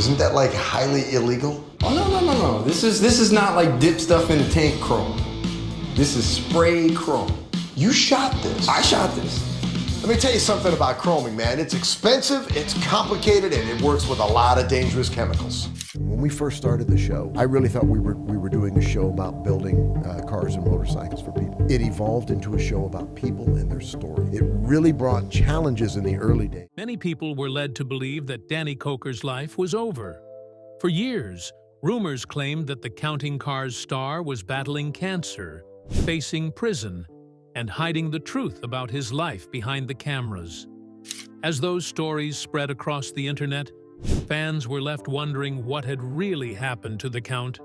Isn't that like highly illegal? Oh, no. This is not like dip stuff in the tank chrome. This is spray chrome. You shot this? I shot this. Let me tell you something about chroming, man. It's expensive, it's complicated, and it works with a lot of dangerous chemicals. When we first started the show, I really thought we were doing a show about building cars and motorcycles for people. It evolved into a show about people and their story. It really brought challenges in the early days. Many people were led to believe that Danny Koker's life was over. For years, rumors claimed that the Counting Cars star was battling cancer, facing prison, and hiding the truth about his life behind the cameras. As those stories spread across the internet, fans were left wondering what had really happened to the Count.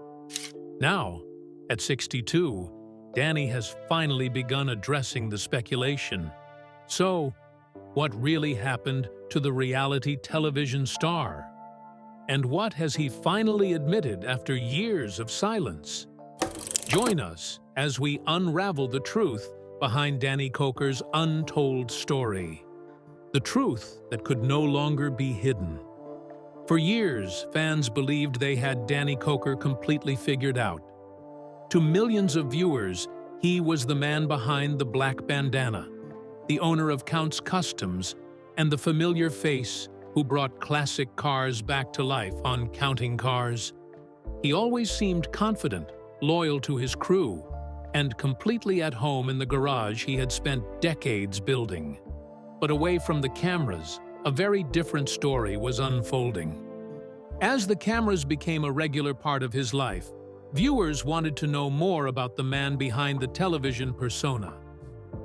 Now, at 62, Danny has finally begun addressing the speculation. So, what really happened to the reality television star? And what has he finally admitted after years of silence? Join us as we unravel the truth behind Danny Koker's untold story. The truth that could no longer be hidden. For years, fans believed they had Danny Koker completely figured out. To millions of viewers, he was the man behind the black bandana, the owner of Count's Customs, and the familiar face who brought classic cars back to life on Counting Cars. He always seemed confident, loyal to his crew, and completely at home in the garage he had spent decades building. But away from the cameras, a very different story was unfolding. As the cameras became a regular part of his life, viewers wanted to know more about the man behind the television persona.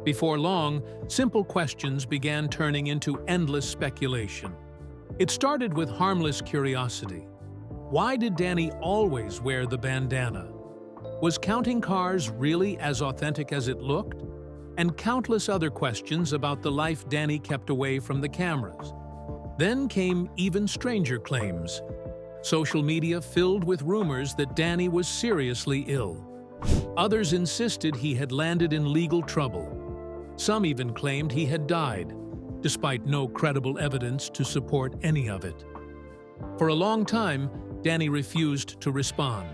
Before long, simple questions began turning into endless speculation. It started with harmless curiosity. Why did Danny always wear the bandana? Was Counting Cars really as authentic as it looked? And countless other questions about the life Danny kept away from the cameras. Then came even stranger claims. Social media filled with rumors that Danny was seriously ill. Others insisted he had landed in legal trouble. Some even claimed he had died, despite no credible evidence to support any of it. For a long time, Danny refused to respond.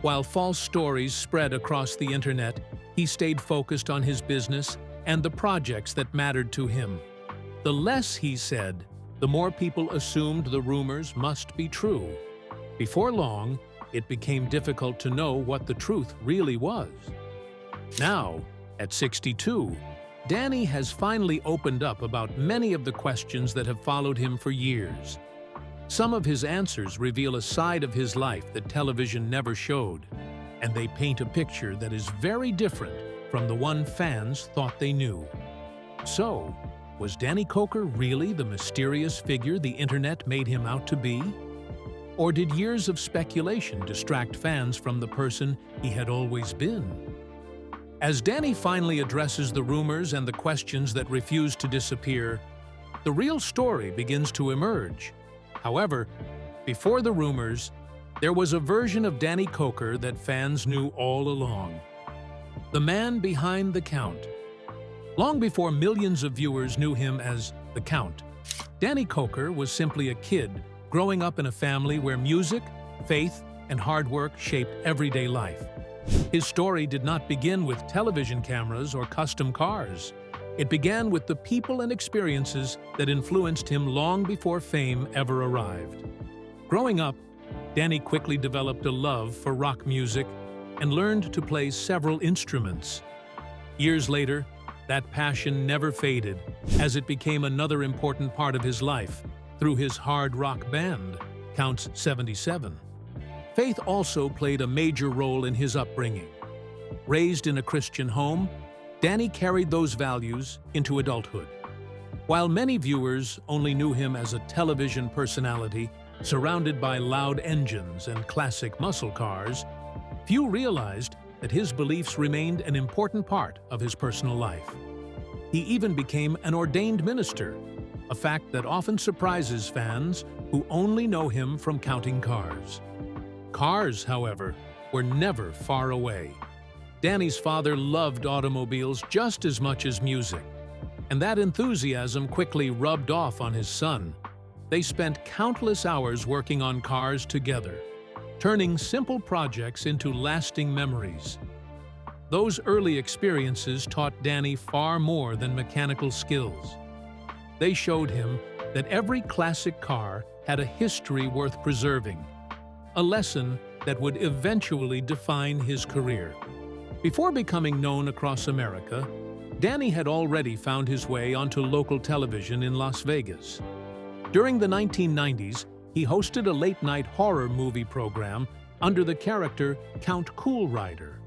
While false stories spread across the internet, he stayed focused on his business and the projects that mattered to him. The less he said, the more people assumed the rumors must be true. Before long, it became difficult to know what the truth really was. Now, at 62, Danny has finally opened up about many of the questions that have followed him for years. Some of his answers reveal a side of his life that television never showed, and they paint a picture that is very different from the one fans thought they knew. So, was Danny Koker really the mysterious figure the internet made him out to be? Or did years of speculation distract fans from the person he had always been? As Danny finally addresses the rumors and the questions that refuse to disappear, the real story begins to emerge. However, before the rumors, there was a version of Danny Koker that fans knew all along. The man behind the Count. Long before millions of viewers knew him as the Count, Danny Koker was simply a kid growing up in a family where music, faith, and hard work shaped everyday life. His story did not begin with television cameras or custom cars. It began with the people and experiences that influenced him long before fame ever arrived. Growing up, Danny quickly developed a love for rock music and learned to play several instruments. Years later, that passion never faded as it became another important part of his life through his hard rock band, Count's 77. Faith also played a major role in his upbringing. Raised in a Christian home, Danny carried those values into adulthood. While many viewers only knew him as a television personality surrounded by loud engines and classic muscle cars, few realized that his beliefs remained an important part of his personal life. He even became an ordained minister, a fact that often surprises fans who only know him from Counting Cars. Cars, however, were never far away. Danny's father loved automobiles just as much as music, and that enthusiasm quickly rubbed off on his son. They spent countless hours working on cars together, turning simple projects into lasting memories. Those early experiences taught Danny far more than mechanical skills. They showed him that every classic car had a history worth preserving, a lesson that would eventually define his career. Before becoming known across America, Danny had already found his way onto local television in Las Vegas. During the 1990s, he hosted a late-night horror movie program under the character Count Cool Rider.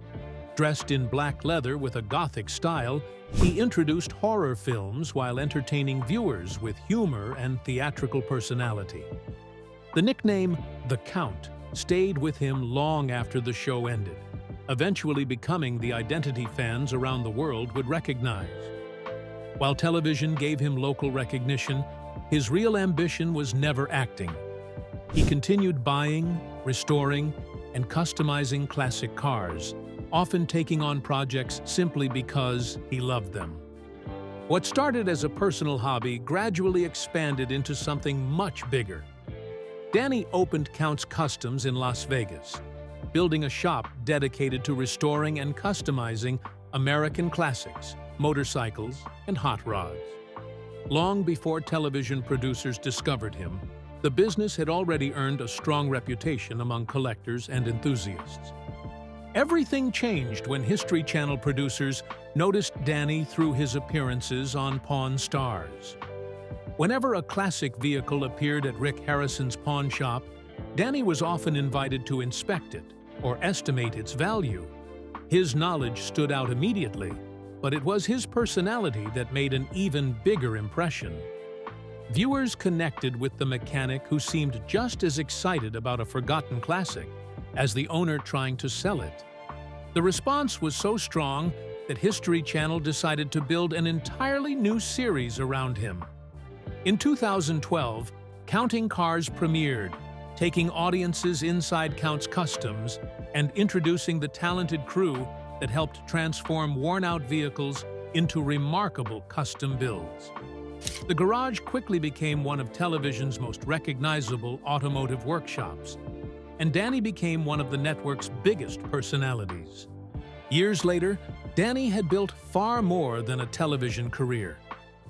Dressed in black leather with a gothic style, he introduced horror films while entertaining viewers with humor and theatrical personality. The nickname The Count stayed with him long after the show ended, eventually becoming the identity fans around the world would recognize. While television gave him local recognition, his real ambition was never acting. He continued buying, restoring, and customizing classic cars, often taking on projects simply because he loved them. What started as a personal hobby gradually expanded into something much bigger. Danny opened Count's Customs in Las Vegas, building a shop dedicated to restoring and customizing American classics, motorcycles, and hot rods. Long before television producers discovered him, the business had already earned a strong reputation among collectors and enthusiasts. Everything changed when History Channel producers noticed Danny through his appearances on Pawn Stars. Whenever a classic vehicle appeared at Rick Harrison's pawn shop, Danny was often invited to inspect it or estimate its value. His knowledge stood out immediately, but it was his personality that made an even bigger impression. Viewers connected with the mechanic who seemed just as excited about a forgotten classic as the owner trying to sell it. The response was so strong that History Channel decided to build an entirely new series around him. In 2012, Counting Cars premiered, taking audiences inside Count's Customs and introducing the talented crew that helped transform worn-out vehicles into remarkable custom builds. The garage quickly became one of television's most recognizable automotive workshops, and Danny became one of the network's biggest personalities. Years later, Danny had built far more than a television career.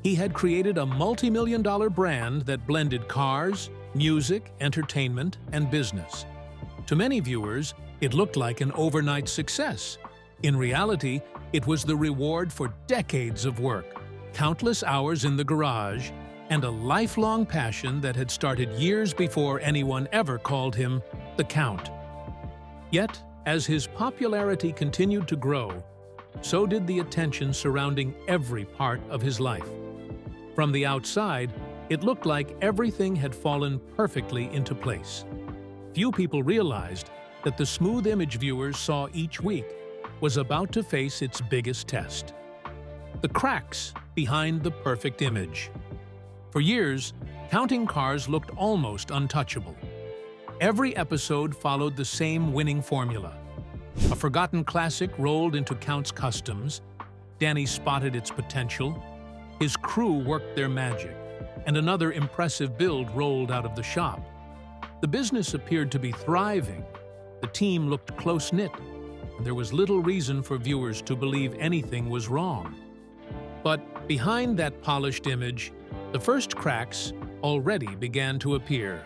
He had created a multi-million-dollar brand that blended cars, music, entertainment, and business. To many viewers, it looked like an overnight success. In reality, it was the reward for decades of work, countless hours in the garage, and a lifelong passion that had started years before anyone ever called him the Count. Yet, as his popularity continued to grow, so did the attention surrounding every part of his life. From the outside, it looked like everything had fallen perfectly into place. Few people realized that the smooth image viewers saw each week was about to face its biggest test: the cracks behind the perfect image. For years, Counting Cars looked almost untouchable. Every episode followed the same winning formula. A forgotten classic rolled into Count's Customs, Danny spotted its potential, his crew worked their magic, and another impressive build rolled out of the shop. The business appeared to be thriving, the team looked close-knit, and there was little reason for viewers to believe anything was wrong. But behind that polished image, the first cracks already began to appear.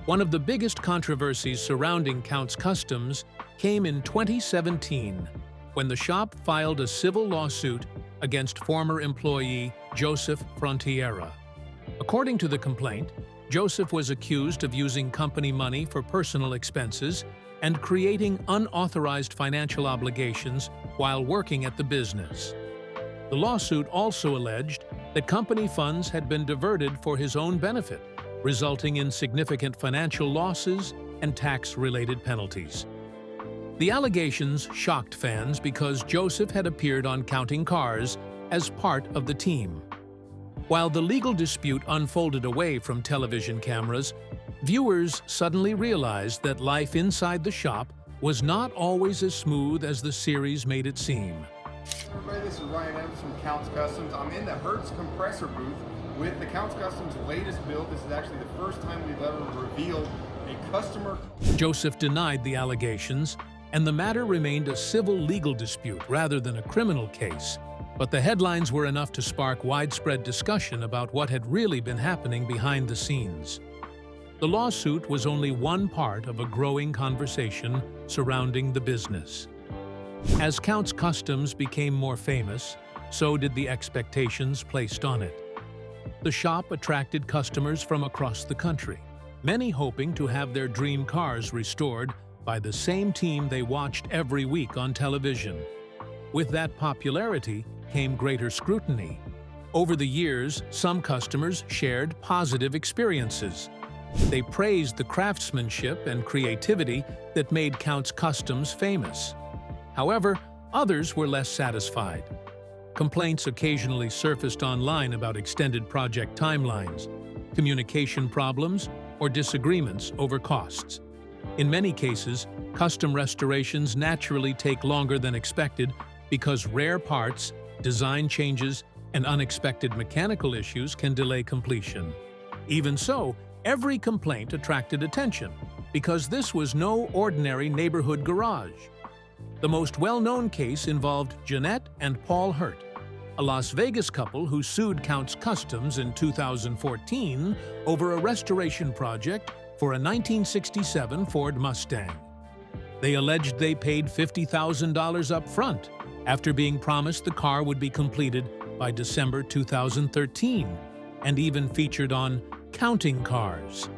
One of the biggest controversies surrounding Count's Customs came in 2017, when the shop filed a civil lawsuit against former employee Joseph Frontiera. According to the complaint, Joseph was accused of using company money for personal expenses and creating unauthorized financial obligations while working at the business. The lawsuit also alleged that company funds had been diverted for his own benefit, resulting in significant financial losses and tax-related penalties. The allegations shocked fans because Joseph had appeared on Counting Cars as part of the team. While the legal dispute unfolded away from television cameras, viewers suddenly realized that life inside the shop was not always as smooth as the series made it seem. Everybody, this is Ryan Evans from Count's Customs. I'm in the Hertz compressor booth With the Counts Customs latest build, this is actually the first time we've ever revealed a customer. Joseph denied the allegations, and the matter remained a civil legal dispute rather than a criminal case. But the headlines were enough to spark widespread discussion about what had really been happening behind the scenes. The lawsuit was only one part of a growing conversation surrounding the business. As Counts Customs became more famous, so did the expectations placed on it. The shop attracted customers from across the country, many hoping to have their dream cars restored by the same team they watched every week on television. With that popularity came greater scrutiny. Over the years, some customers shared positive experiences. They praised the craftsmanship and creativity that made Counts Customs famous. However, others were less satisfied. Complaints occasionally surfaced online about extended project timelines, communication problems, or disagreements over costs. In many cases, custom restorations naturally take longer than expected because rare parts, design changes, and unexpected mechanical issues can delay completion. Even so, every complaint attracted attention because this was no ordinary neighborhood garage. The most well-known case involved Jeanette and Paul Hurt, a Las Vegas couple who sued Counts Customs in 2014 over a restoration project for a 1967 Ford Mustang. They alleged they paid $50,000 up front after being promised the car would be completed by December 2013 and even featured on Counting Cars.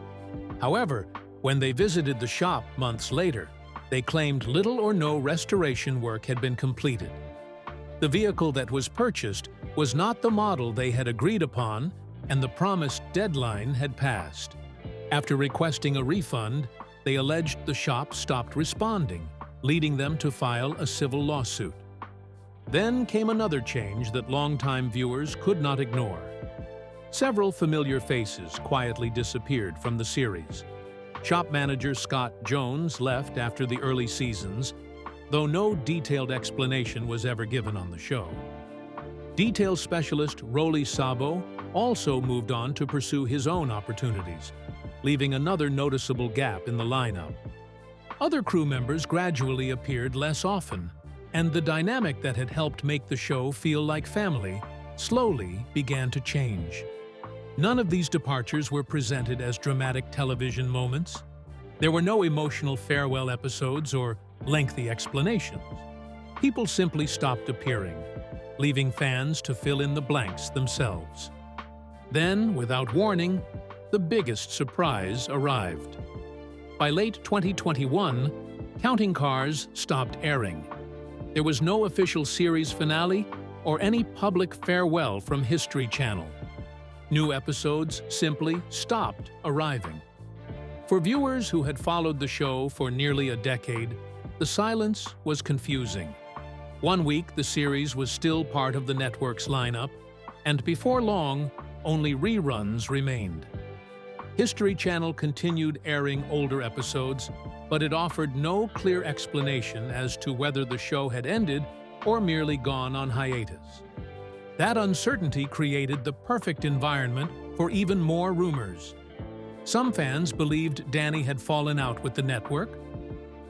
However, when they visited the shop months later, they claimed little or no restoration work had been completed. The vehicle that was purchased was not the model they had agreed upon, and the promised deadline had passed. After requesting a refund, they alleged the shop stopped responding, leading them to file a civil lawsuit. Then came another change that longtime viewers could not ignore. Several familiar faces quietly disappeared from the series. Shop manager Scott Jones left after the early seasons, though no detailed explanation was ever given on the show. Detail specialist Rolly Sabo also moved on to pursue his own opportunities, leaving another noticeable gap in the lineup. Other crew members gradually appeared less often, and the dynamic that had helped make the show feel like family slowly began to change. None of these departures were presented as dramatic television moments. There were no emotional farewell episodes or lengthy explanations. People simply stopped appearing, leaving fans to fill in the blanks themselves. Then, without warning, the biggest surprise arrived. By late 2021, Counting Cars stopped airing. There was no official series finale or any public farewell from History Channel. New episodes simply stopped arriving. For viewers who had followed the show for nearly a decade, the silence was confusing. One week, the series was still part of the network's lineup, and before long, only reruns remained. History Channel continued airing older episodes, but it offered no clear explanation as to whether the show had ended or merely gone on hiatus. That uncertainty created the perfect environment for even more rumors. Some fans believed Danny had fallen out with the network.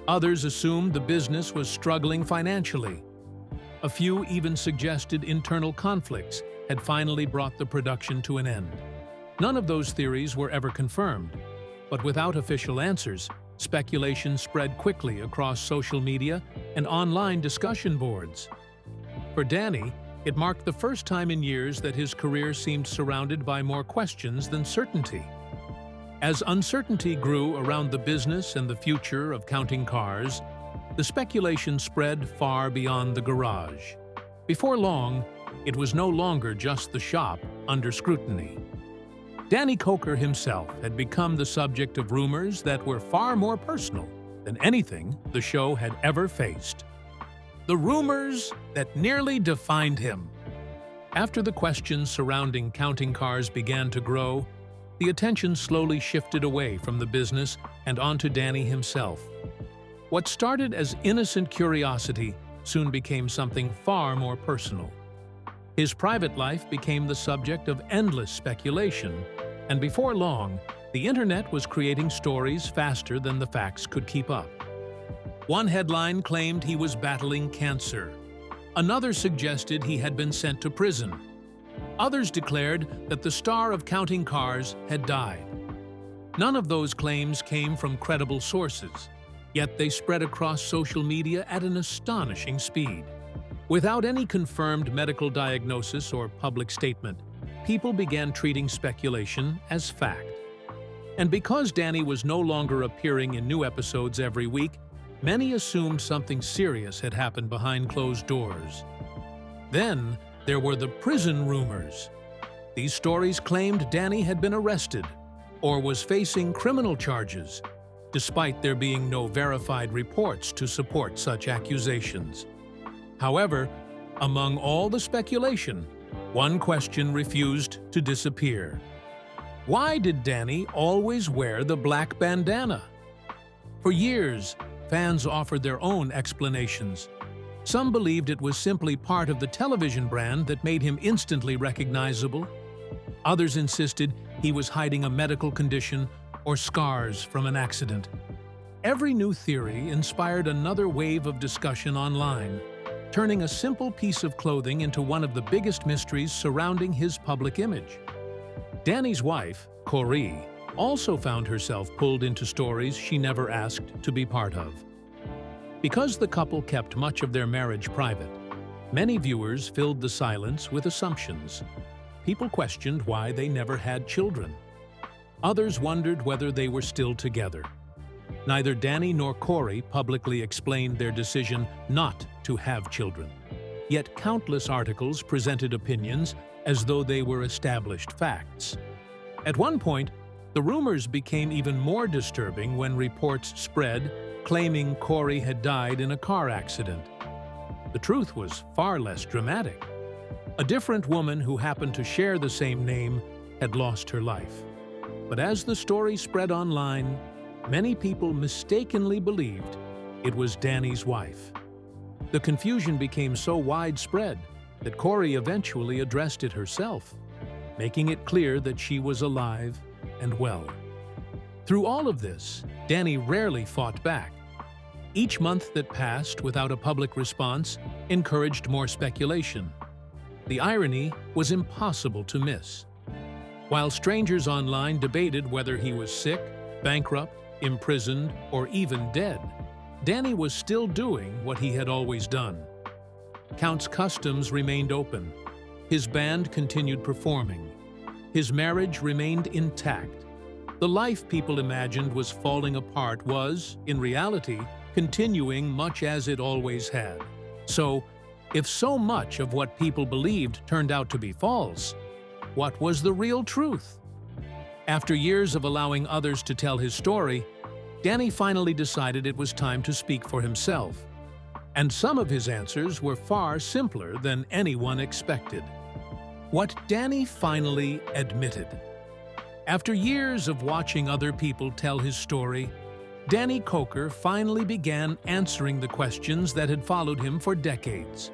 Others assumed the business was struggling financially. A few even suggested internal conflicts had finally brought the production to an end. None of those theories were ever confirmed, but without official answers, speculation spread quickly across social media and online discussion boards. For Danny, it marked the first time in years that his career seemed surrounded by more questions than certainty. As uncertainty grew around the business and the future of Counting Cars, the speculation spread far beyond the garage. Before long, it was no longer just the shop under scrutiny. Danny Koker himself had become the subject of rumors that were far more personal than anything the show had ever faced. The rumors that nearly defined him. After the questions surrounding Counting Cars began to grow, the attention slowly shifted away from the business and onto Danny himself. What started as innocent curiosity soon became something far more personal. His private life became the subject of endless speculation, and before long, the internet was creating stories faster than the facts could keep up. One headline claimed he was battling cancer. Another suggested he had been sent to prison. Others declared that the star of Counting Cars had died. None of those claims came from credible sources, yet they spread across social media at an astonishing speed. Without any confirmed medical diagnosis or public statement, people began treating speculation as fact. And because Danny was no longer appearing in new episodes every week, many assumed something serious had happened behind closed doors. Then there were the prison rumors. These stories claimed Danny had been arrested or was facing criminal charges, despite there being no verified reports to support such accusations. However, among all the speculation, one question refused to disappear. Why did Danny always wear the black bandana? For years, fans offered their own explanations. Some believed it was simply part of the television brand that made him instantly recognizable. Others insisted he was hiding a medical condition or scars from an accident. Every new theory inspired another wave of discussion online, turning a simple piece of clothing into one of the biggest mysteries surrounding his public image. Danny's wife, Corey, also found herself pulled into stories she never asked to be part of. Because the couple kept much of their marriage private, many viewers filled the silence with assumptions. People questioned why they never had children. Others wondered whether they were still together. Neither Danny nor Corey publicly explained their decision not to have children. Yet countless articles presented opinions as though they were established facts. At one point, the rumors became even more disturbing when reports spread claiming Corey had died in a car accident. The truth was far less dramatic. A different woman who happened to share the same name had lost her life. But as the story spread online, many people mistakenly believed it was Danny's wife. The confusion became so widespread that Corey eventually addressed it herself, making it clear that she was alive and well. Through all of this, Danny rarely fought back. Each month that passed without a public response encouraged more speculation. The irony was impossible to miss. While strangers online debated whether he was sick, bankrupt, imprisoned, or even dead, Danny was still doing what he had always done. Count's Customs remained open. His band continued performing. His marriage remained intact. The life people imagined was falling apart was, in reality, continuing much as it always had. So, if so much of what people believed turned out to be false, what was the real truth? After years of allowing others to tell his story, Danny finally decided it was time to speak for himself. And some of his answers were far simpler than anyone expected. What Danny finally admitted. After years of watching other people tell his story, Danny Koker finally began answering the questions that had followed him for decades.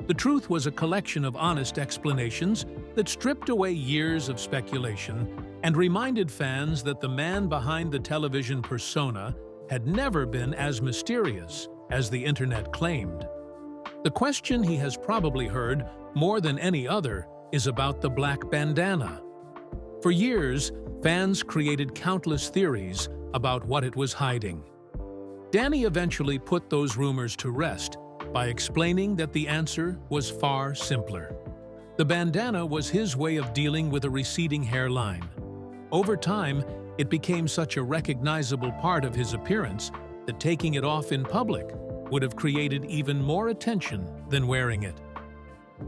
The truth was a collection of honest explanations that stripped away years of speculation and reminded fans that the man behind the television persona had never been as mysterious as the internet claimed. The question he has probably heard more than any other is about the black bandana. For years, fans created countless theories about what it was hiding. Danny eventually put those rumors to rest by explaining that the answer was far simpler. The bandana was his way of dealing with a receding hairline. Over time, it became such a recognizable part of his appearance that taking it off in public would have created even more attention than wearing it.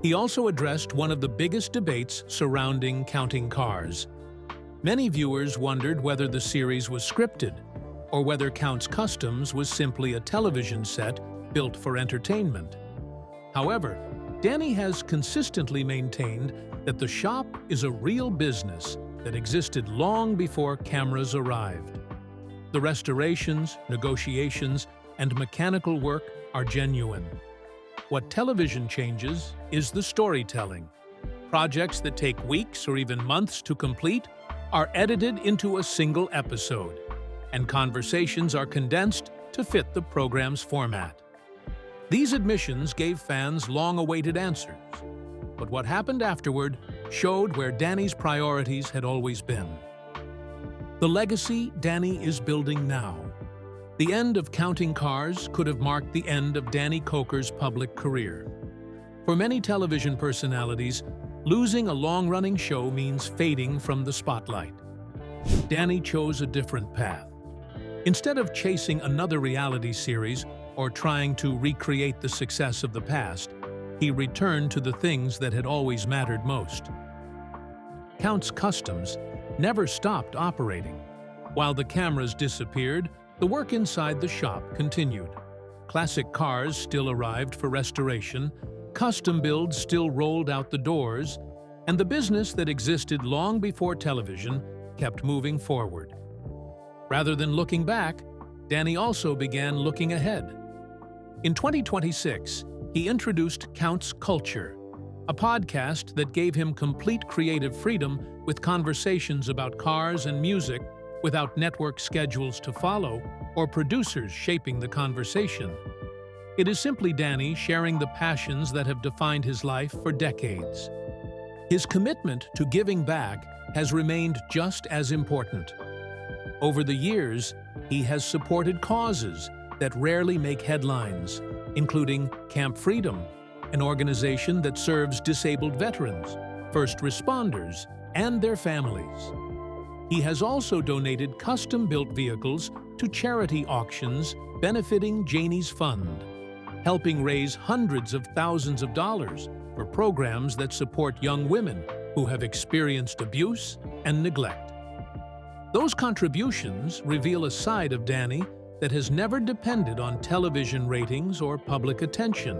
He also addressed one of the biggest debates surrounding Counting Cars. Many viewers wondered whether the series was scripted, or whether Count's Customs was simply a television set built for entertainment. However, Danny has consistently maintained that the shop is a real business that existed long before cameras arrived. The restorations, negotiations, and mechanical work are genuine. What television changes is the storytelling. Projects that take weeks or even months to complete are edited into a single episode, and conversations are condensed to fit the program's format. These admissions gave fans long-awaited answers, but what happened afterward showed where Danny's priorities had always been. The legacy Danny is building now. The end of Counting Cars could have marked the end of Danny Koker's public career. For many television personalities, losing a long-running show means fading from the spotlight. Danny chose a different path. Instead of chasing another reality series or trying to recreate the success of the past, he returned to the things that had always mattered most. Count's Customs never stopped operating. While the cameras disappeared, the work inside the shop continued. Classic cars still arrived for restoration, custom builds still rolled out the doors, and the business that existed long before television kept moving forward. Rather than looking back, Danny also began looking ahead. In 2026, he introduced Count's Culture, a podcast that gave him complete creative freedom with conversations about cars and music without network schedules to follow or producers shaping the conversation. It is simply Danny sharing the passions that have defined his life for decades. His commitment to giving back has remained just as important. Over the years, he has supported causes that rarely make headlines, including Camp Freedom, an organization that serves disabled veterans, first responders, and their families. He has also donated custom-built vehicles to charity auctions benefiting Janie's Fund, helping raise hundreds of thousands of dollars for programs that support young women who have experienced abuse and neglect. Those contributions reveal a side of Danny that has never depended on television ratings or public attention.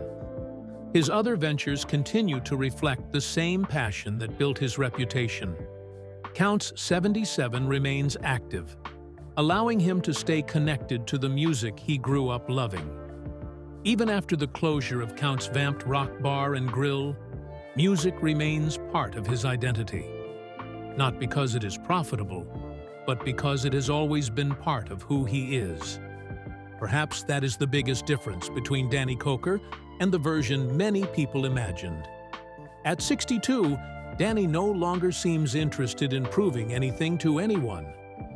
His other ventures continue to reflect the same passion that built his reputation. Count's 77 remains active, allowing him to stay connected to the music he grew up loving. Even after the closure of Count's Vamped Rock Bar and Grill, music remains part of his identity. Not because it is profitable, but because it has always been part of who he is. Perhaps that is the biggest difference between Danny Koker and the version many people imagined. At 62, Danny no longer seems interested in proving anything to anyone.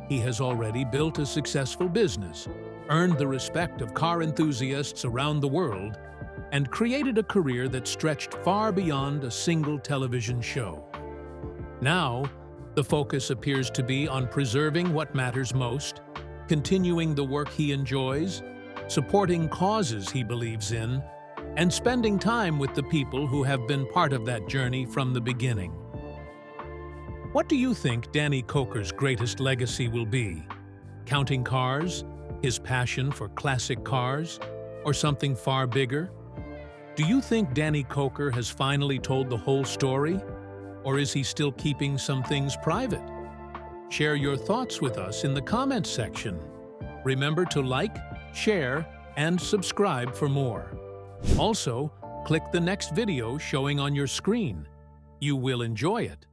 He has already built a successful business, earned the respect of car enthusiasts around the world, and created a career that stretched far beyond a single television show. Now, the focus appears to be on preserving what matters most, continuing the work he enjoys, supporting causes he believes in, and spending time with the people who have been part of that journey from the beginning. What do you think Danny Koker's greatest legacy will be? Counting cars? His passion for classic cars? Or something far bigger? Do you think Danny Koker has finally told the whole story? Or is he still keeping some things private? Share your thoughts with us in the comments section. Remember to like, share, and subscribe for more. Also, click the next video showing on your screen. You will enjoy it.